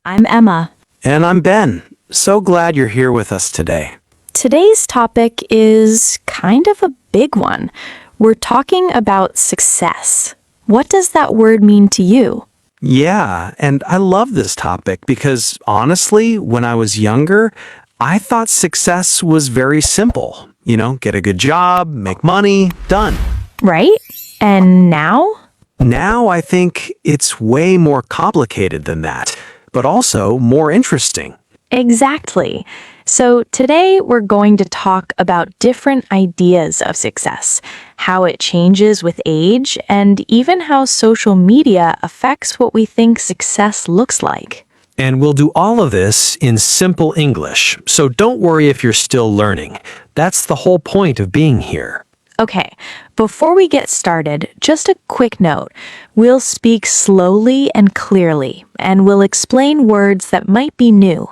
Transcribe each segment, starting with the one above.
I'm Emma. And I'm Ben. So glad you're here with us today. Today's topic is kind of a big one. We're talking about success. What does that word mean to you? Yeah, and I love this topic because honestly, when I was younger, I thought success was very simple. Get a good job, make money, done. Right? And now? Now I think it's way more complicated than that, but also more interesting. Exactly. So today we're going to talk about different ideas of success, how it changes with age, and even how social media affects what we think success looks like. And we'll do all of this in simple English, so don't worry if you're still learning. That's the whole point of being here. Okay, before we get started, just a quick note. We'll speak slowly and clearly, and we'll explain words that might be new.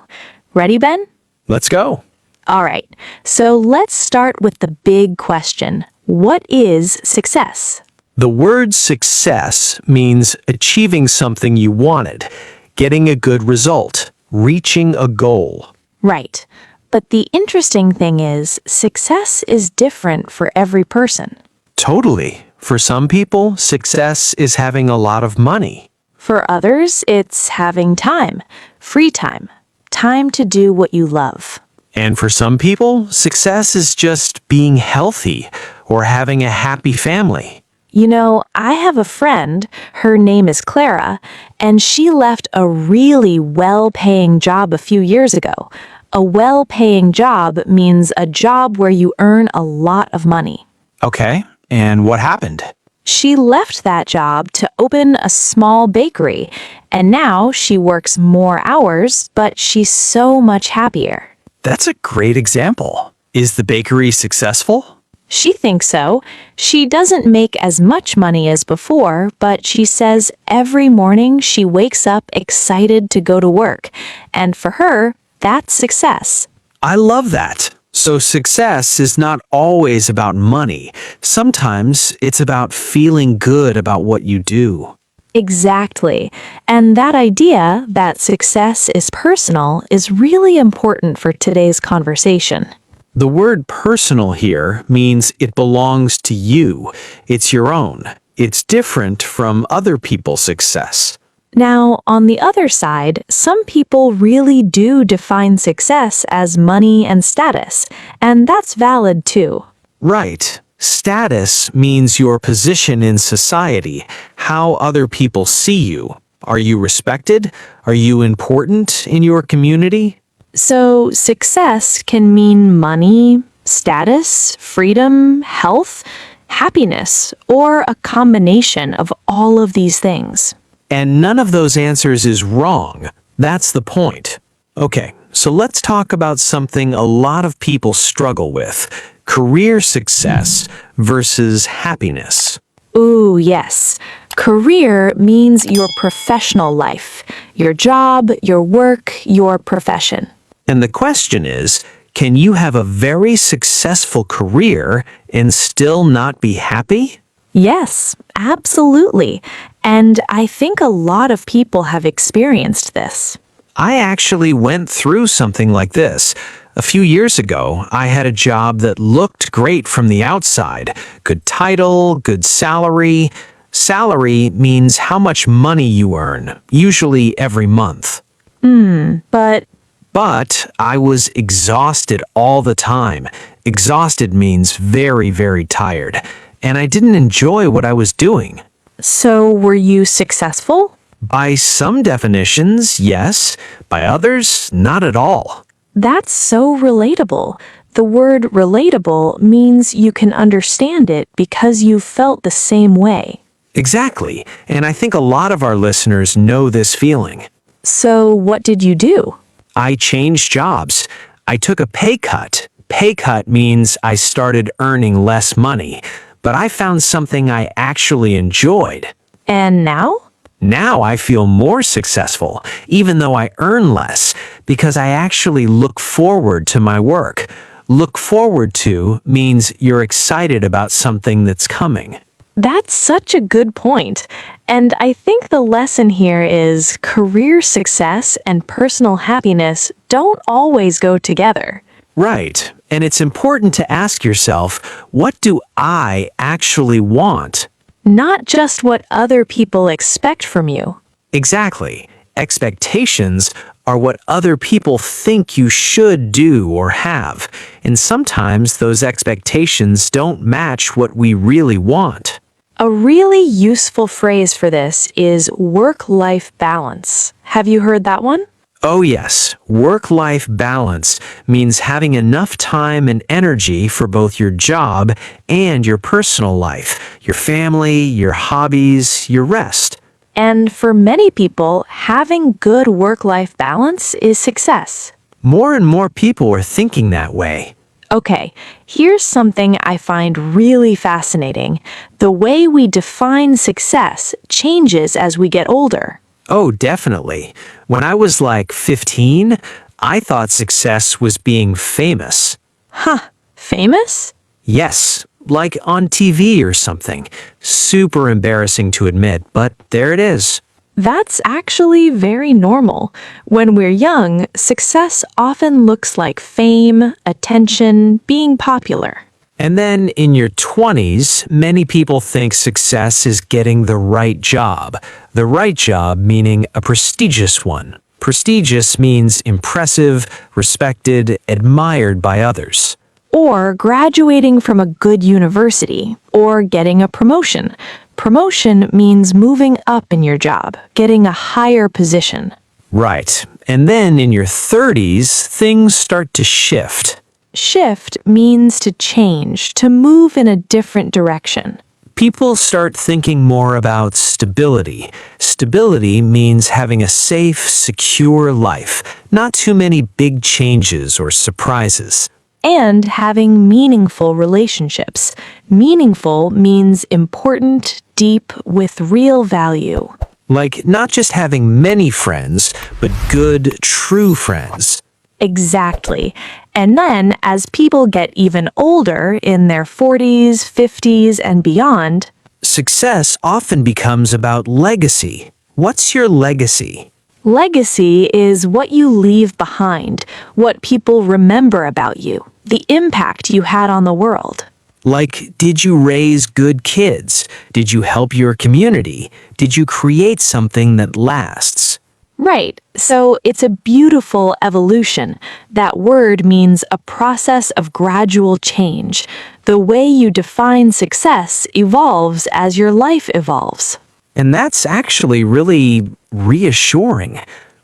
Ready, Ben? Let's go. All right, so let's start with the big question. What is success? The word success means achieving something you wanted, getting a good result, reaching a goal. Right. But the interesting thing is, success is different for every person. Totally. For some people, success is having a lot of money. For others, it's having time, free time, time to do what you love. And for some people, success is just being healthy or having a happy family. I have a friend, her name is Clara, and she left a really well-paying job a few years ago. A well-paying job means a job where you earn a lot of money. Okay, and what happened? She left that job to open a small bakery, and now she works more hours, but she's so much happier. That's a great example. Is the bakery successful? She thinks so. She doesn't make as much money as before, but she says every morning she wakes up excited to go to work, and for her, that's success. I love that. So success is not always about money. Sometimes it's about feeling good about what you do. Exactly. And that idea that success is personal is really important for today's conversation. The word personal here means it belongs to you. It's your own. It's different from other people's success. Now, on the other side, some people really do define success as money and status, and that's valid too. Right. Status means your position in society, how other people see you. Are you respected? Are you important in your community? So, success can mean money, status, freedom, health, happiness, or a combination of all of these things. And none of those answers is wrong. That's the point. Okay, so let's talk about something a lot of people struggle with. Career success versus happiness. Ooh, yes. Career means your professional life, your job, your work, your profession. And the question is, can you have a very successful career and still not be happy? Yes, absolutely. And I think a lot of people have experienced this. I actually went through something like this. A few years ago, I had a job that looked great from the outside. Good title, good salary. Salary means how much money you earn, usually every month. But I was exhausted all the time. Exhausted means very, very tired. And I didn't enjoy what I was doing. So, were you successful? By some definitions, yes. By others, not at all. That's so relatable. The word relatable means you can understand it because you felt the same way. Exactly. And I think a lot of our listeners know this feeling. So, what did you do? I changed jobs. I took a pay cut. Pay cut means I started earning less money. But I found something I actually enjoyed. And now? Now I feel more successful, even though I earn less, because I actually look forward to my work. Look forward to means you're excited about something that's coming. That's such a good point. And I think the lesson here is career success and personal happiness don't always go together. Right. And it's important to ask yourself, what do I actually want? Not just what other people expect from you. Exactly. Expectations are what other people think you should do or have, and sometimes those expectations don't match what we really want. A really useful phrase for this is work-life balance. Have you heard that one? Oh yes, work-life balance means having enough time and energy for both your job and your personal life, your family, your hobbies, your rest. And for many people, having good work-life balance is success. More and more people are thinking that way. Okay, here's something I find really fascinating. The way we define success changes as we get older. Oh, definitely. When I was like 15, I thought success was being famous. Famous? Yes, like on TV or something. Super embarrassing to admit, but there it is. That's actually very normal. When we're young, success often looks like fame, attention, being popular. And then in your 20s, many people think success is getting the right job. The right job meaning a prestigious one. Prestigious means impressive, respected, admired by others. Or graduating from a good university, or getting a promotion. Promotion means moving up in your job, getting a higher position. Right. And then in your 30s, things start to shift. Shift means to change, to move in a different direction. People start thinking more about stability. Stability means having a safe, secure life, not too many big changes or surprises. And having meaningful relationships. Meaningful means important, deep, with real value. Like not just having many friends, but good, true friends. Exactly. And then, as people get even older, in their 40s, 50s, and beyond, Success often becomes about legacy. What's your legacy? legacy is what you leave behind, what people remember about you, the impact you had on the world. Like, did you raise good kids? Did you help your community? Did you create something that lasts? Right, so it's a beautiful evolution. That word means a process of gradual change. The way you define success evolves as your life evolves. And that's actually really reassuring.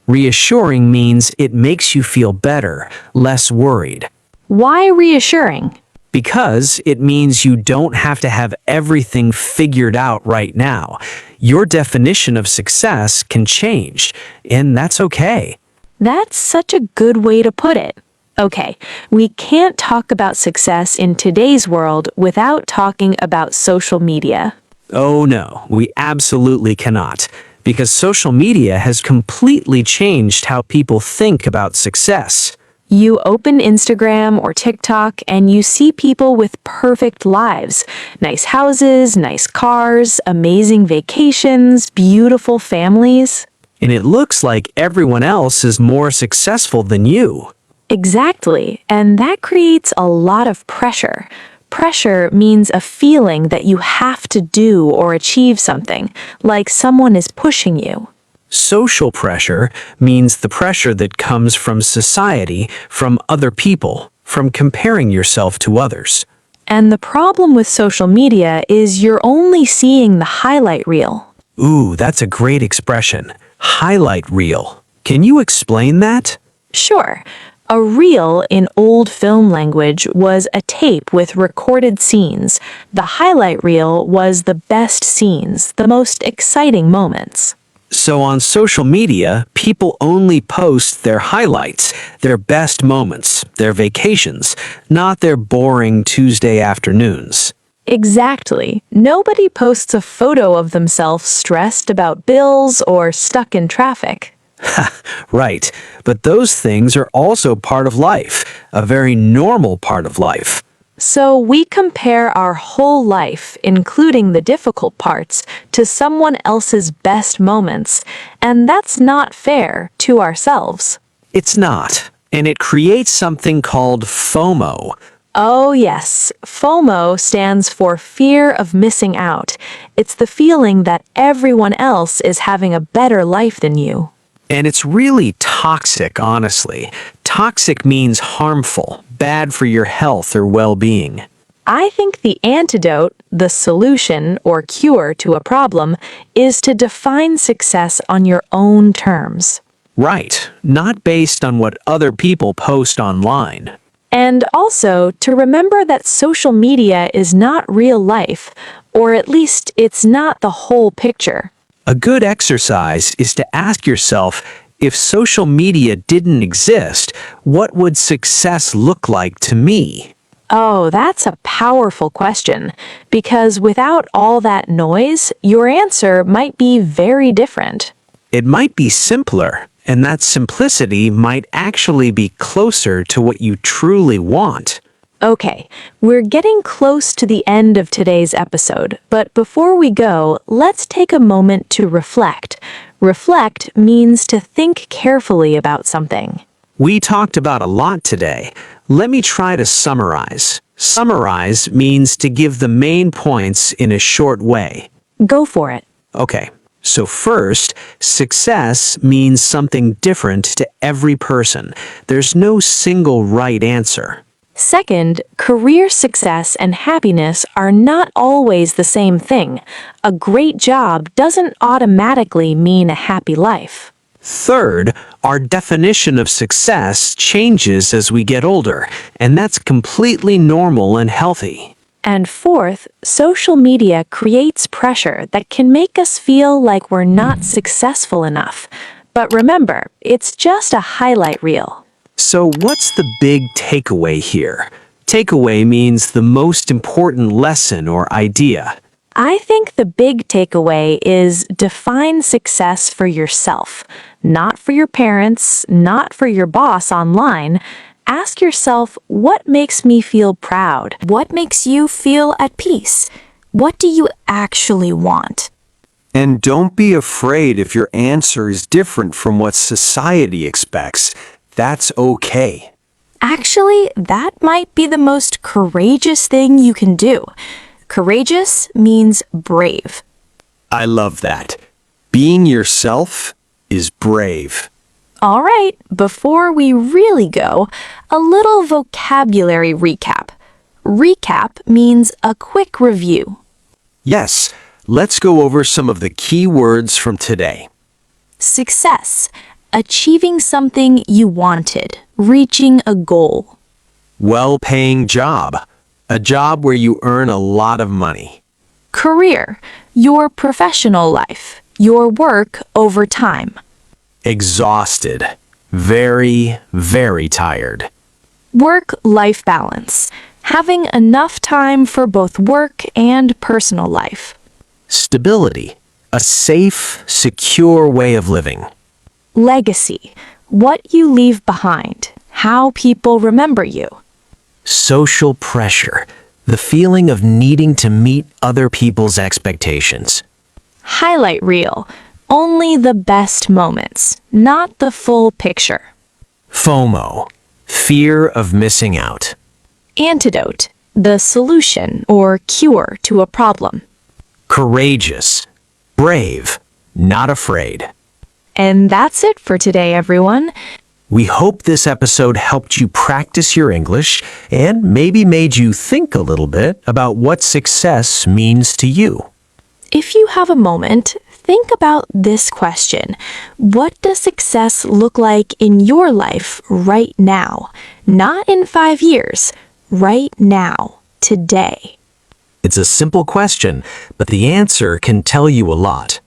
Reassuring means it makes you feel better, less worried. Why reassuring? Because it means you don't have to have everything figured out right now. Your definition of success can change, and that's okay. That's such a good way to put it. Okay, we can't talk about success in today's world without talking about social media. Oh no, we absolutely cannot. Because social media has completely changed how people think about success. You open Instagram or TikTok and you see people with perfect lives. Nice houses, nice cars, amazing vacations, beautiful families. And it looks like everyone else is more successful than you. Exactly, and that creates a lot of pressure. Pressure means a feeling that you have to do or achieve something, like someone is pushing you. Social pressure means the pressure that comes from society, from other people, from comparing yourself to others. And the problem with social media is you're only seeing the highlight reel. Ooh, that's a great expression. Highlight reel. Can you explain that? Sure, a reel in old film language was a tape with recorded scenes. The highlight reel was the best scenes, the most exciting moments. So on social media, people only post their highlights, their best moments, their vacations, not their boring Tuesday afternoons. Exactly. Nobody posts a photo of themselves stressed about bills or stuck in traffic. Right, but those things are also part of life, a very normal part of life. So we compare our whole life, including the difficult parts, to someone else's best moments, and that's not fair to ourselves. It's not, and it creates something called FOMO. Oh, yes. FOMO stands for fear of missing out. It's the feeling that everyone else is having a better life than you. And it's really toxic, honestly. Toxic means harmful, bad for your health or well-being. I think the antidote, the solution or cure to a problem, is to define success on your own terms. Right, not based on what other people post online. And also to remember that social media is not real life, or at least it's not the whole picture. A good exercise is to ask yourself, if social media didn't exist, what would success look like to me? Oh, that's a powerful question, because without all that noise, your answer might be very different. It might be simpler, and that simplicity might actually be closer to what you truly want. Okay, we're getting close to the end of today's episode, but before we go, let's take a moment to reflect. Reflect means to think carefully about something. We talked about a lot today. Let me try to summarize. Summarize means to give the main points in a short way. Go for it. Okay, so first, success means something different to every person. There's no single right answer. Second, career success and happiness are not always the same thing. A great job doesn't automatically mean a happy life. Third, our definition of success changes as we get older, and that's completely normal and healthy. And fourth, social media creates pressure that can make us feel like we're not successful enough. But remember, it's just a highlight reel. So what's the big takeaway here? Takeaway means the most important lesson or idea. I think the big takeaway is define success for yourself, not for your parents, not for your boss online. Ask yourself, what makes me feel proud? What makes you feel at peace? What do you actually want? And don't be afraid if your answer is different from what society expects. That's okay. Actually, that might be the most courageous thing you can do. Courageous means brave. I love that. Being yourself is brave. All right, before we really go, a little vocabulary recap. Recap means a quick review. Yes, let's go over some of the key words from today. Success, achieving something you wanted, reaching a goal. Well-paying job, a job where you earn a lot of money. Career, your professional life, your work over time. Exhausted, very, very tired. Work-life balance, having enough time for both work and personal life. Stability, a safe, secure way of living. Legacy, what you leave behind, how people remember you. Social pressure, the feeling of needing to meet other people's expectations. Highlight reel, only the best moments, not the full picture. FOMO, fear of missing out. Antidote, the solution or cure to a problem. Courageous, brave, not afraid. And that's it for today, everyone. We hope this episode helped you practice your English and maybe made you think a little bit about what success means to you. If you have a moment, think about this question. What does success look like in your life right now? Not in 5 years, right now, today. It's a simple question, but the answer can tell you a lot.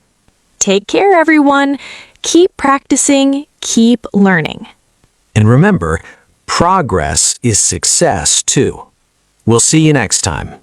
Take care, everyone. Keep practicing, keep learning. And remember, progress is success too. We'll see you next time.